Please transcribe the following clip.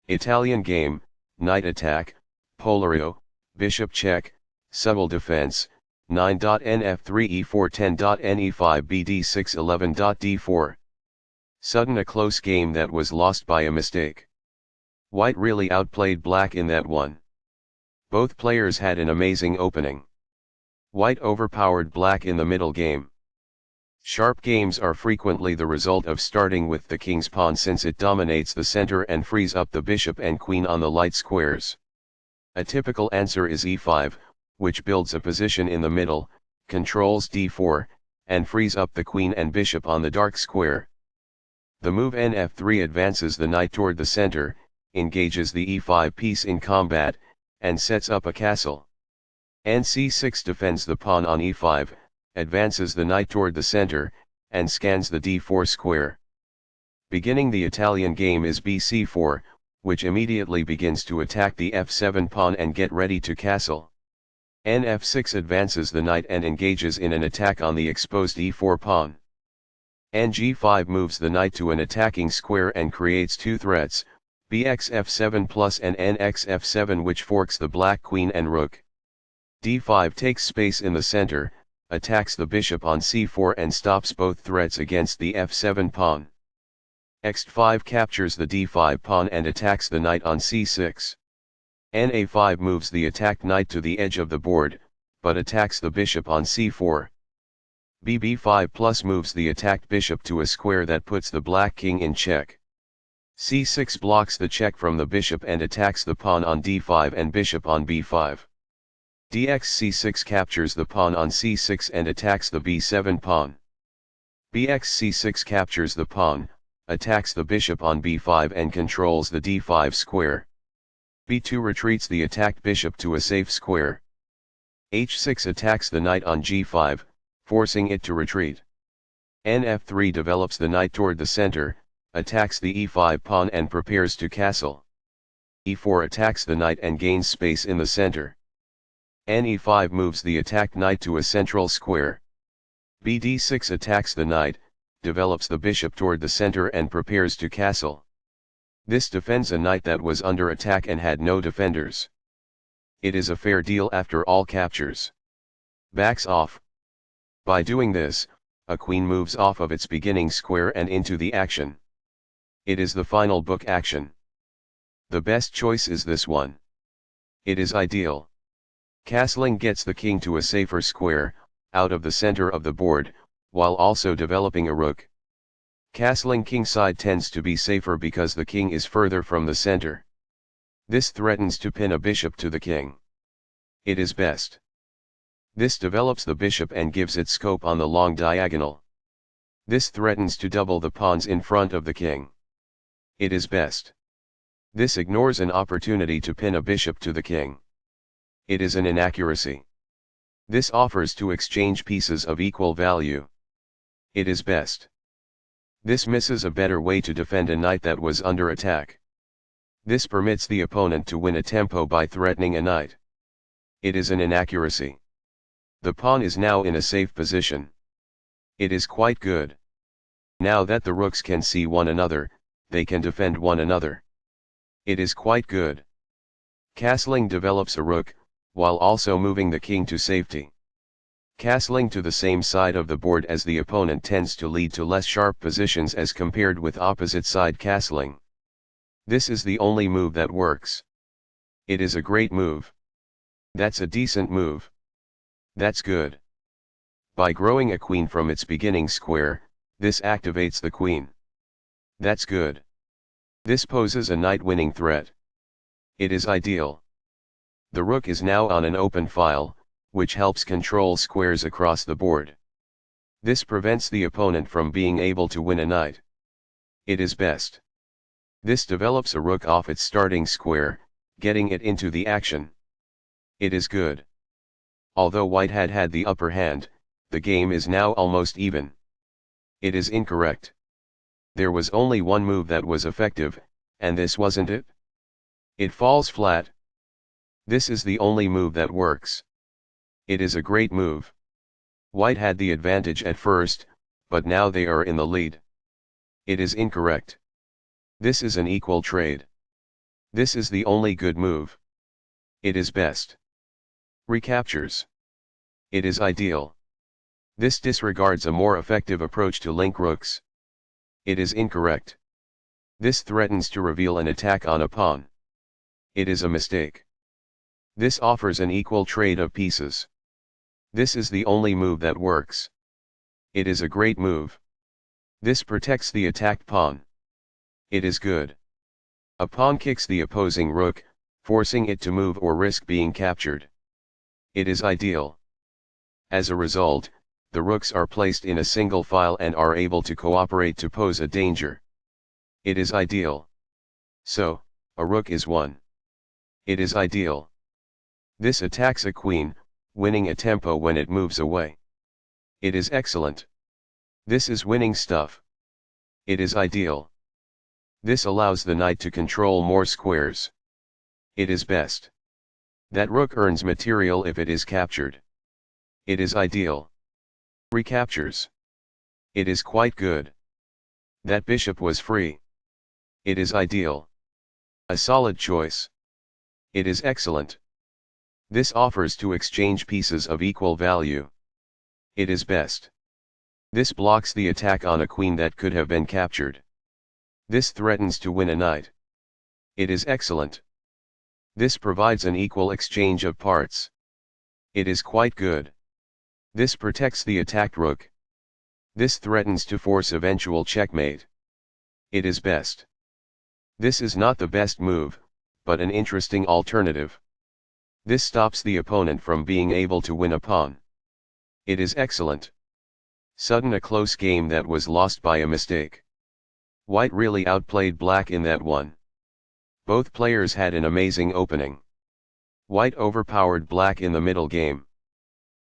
Italian game, knight attack, Polerio, bishop check, Suhle defense, 9.nf3 e4 10.ne5 bd6 11.d4. Sudden a close game that was lost by a mistake. White really outplayed black in that one. Both players had an amazing opening. White overpowered black in the middle game. Sharp games are frequently the result of starting with the king's pawn since it dominates the center and frees up the bishop and queen on the light squares. A typical answer is e5, which builds a position in the middle, controls d4, and frees up the queen and bishop on the dark square. The move nf3 advances the knight toward the center, engages the e5 piece in combat, and sets up a castle. nc6 defends the pawn on e5, advances the knight toward the center, and scans the d4 square. Beginning the Italian game is bc4, which immediately begins to attack the f7 pawn and get ready to castle. nf6 advances the knight and engages in an attack on the exposed e4 pawn. ng5 moves the knight to an attacking square and creates two threats, bxf7 plus and nxf7, which forks the black queen and rook. d5 takes space in the center, attacks the bishop on c4 and stops both threats against the f7 pawn. x5 captures the d5 pawn and attacks the knight on c6. na5 moves the attacked knight to the edge of the board, but attacks the bishop on c4. bb5 plus moves the attacked bishop to a square that puts the black king in check. c6 blocks the check from the bishop and attacks the pawn on d5 and bishop on b5. dxc6 captures the pawn on c6 and attacks the b7 pawn. bxc6 captures the pawn, attacks the bishop on b5 and controls the d5 square. b2 retreats the attacked bishop to a safe square. h6 attacks the knight on g5, forcing it to retreat. nf3 develops the knight toward the center, attacks the e5 pawn and prepares to castle. e4 attacks the knight and gains space in the center. ne5 moves the attacked knight to a central square. bd6 attacks the knight, develops the bishop toward the center and prepares to castle. This defends a knight that was under attack and had no defenders. It is a fair deal after all captures. Backs off. By doing this, a queen moves off of its beginning square and into the action. It is the final book action. The best choice is this one. It is ideal. Castling gets the king to a safer square, out of the center of the board, while also developing a rook. Castling kingside tends to be safer because the king is further from the center. This threatens to pin a bishop to the king. It is best. This develops the bishop and gives it scope on the long diagonal. This threatens to double the pawns in front of the king. It is best. This ignores an opportunity to pin a bishop to the king. It is an inaccuracy. This offers to exchange pieces of equal value. It is best. This misses a better way to defend a knight that was under attack. This permits the opponent to win a tempo by threatening a knight. It is an inaccuracy. The pawn is now in a safe position. It is quite good. Now that the rooks can see one another, they can defend one another. It is quite good. Castling develops a rook, while also moving the king to safety. Castling to the same side of the board as the opponent tends to lead to less sharp positions as compared with opposite side castling. This is the only move that works. It is a great move. That's a decent move. That's good. By growing a queen from its beginning square, this activates the queen. That's good. This poses a knight-winning threat. It is ideal. The rook is now on an open file, which helps control squares across the board. This prevents the opponent from being able to win a knight. It is best. This develops a rook off its starting square, getting it into the action. It is good. Although white had the upper hand, the game is now almost even. It is incorrect. There was only one move that was effective, and this wasn't it? It falls flat. This is the only move that works. It is a great move. White had the advantage at first, but now they are in the lead. It is incorrect. This is an equal trade. This is the only good move. It is best. Recaptures. It is ideal. This disregards a more effective approach to link rooks. It is incorrect. This threatens to reveal an attack on a pawn. It is a mistake. This offers an equal trade of pieces. This is the only move that works. It is a great move. This protects the attacked pawn. It is good. A pawn kicks the opposing rook, forcing it to move or risk being captured. It is ideal. As a result, the rooks are placed in a single file and are able to cooperate to pose a danger. It is ideal. So, a rook is won. It is ideal. This attacks a queen, winning a tempo when it moves away. It is excellent. This is winning stuff. It is ideal. This allows the knight to control more squares. It is best. That rook earns material if it is captured. It is ideal. Recaptures. It is quite good. That bishop was free. It is ideal. A solid choice. It is excellent. This offers to exchange pieces of equal value. It is best. This blocks the attack on a queen that could have been captured. This threatens to win a knight. It is excellent. This provides an equal exchange of parts. It is quite good. This protects the attacked rook. This threatens to force eventual checkmate. It is best. This is not the best move, but an interesting alternative. This stops the opponent from being able to win a pawn. It is excellent. Sudden a close game that was lost by a mistake. White really outplayed black in that one. Both players had an amazing opening. White overpowered black in the middle game.